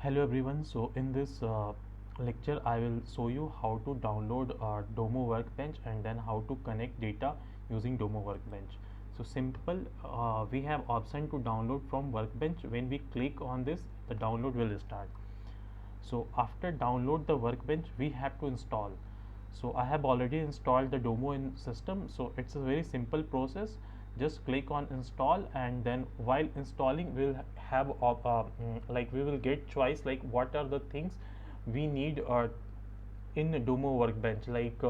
Hello everyone. So in this lecture I will show you how to download Domo Workbench and then how to connect data using Domo Workbench. So simple, we have option to download from Workbench. When we click on this, the download will start. So after download the Workbench, we have to install. So I have already installed the Domo in system. So it's a very simple process. Just click on install, and then while installing we'll have like we will get choice like what are the things we need in Domo Workbench, like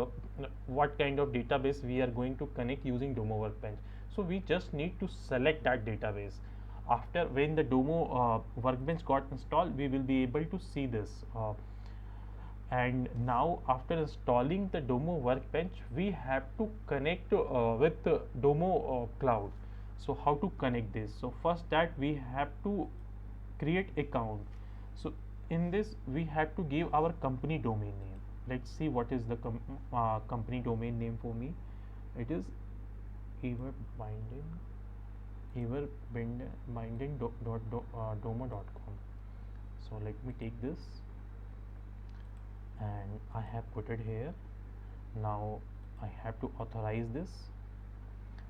what kind of database we are going to connect using Domo Workbench. So we just need to select that database. After when the Domo Workbench got installed, we will be able to see this. And now after installing the Domo Workbench, we have to connect with Domo Cloud. So how to connect this? So first that we have to create account. So in this we have to give our company domain name. Let's see what is the company domain name for me. It is domo.com. So let me take this and I have put it here. Now I have to authorize this.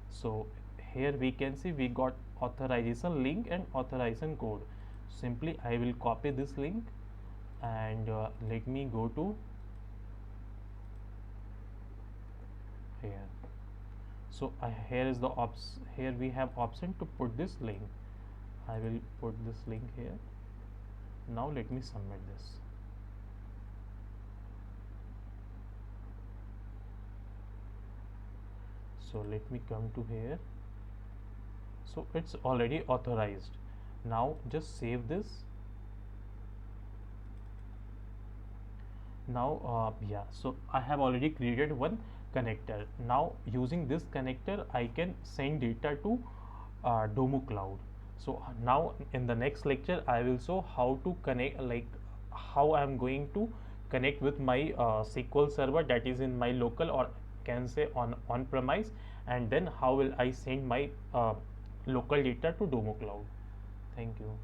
So here we can see we got authorization link and authorization code. Simply I will copy this link and let me go to here. So here is the here we have option to put this link. I will put this link here. Now let me submit this. So let me come to here. So it's already authorized. Now just save this. Now yeah, so I have already created one connector. Now using this connector I can send data to Domo Cloud. So now in the next lecture I will show how to connect, like how I am going to connect with my SQL server that is in my local, or can say on premise, and then how will I send my local data to Domo Cloud. Thank you.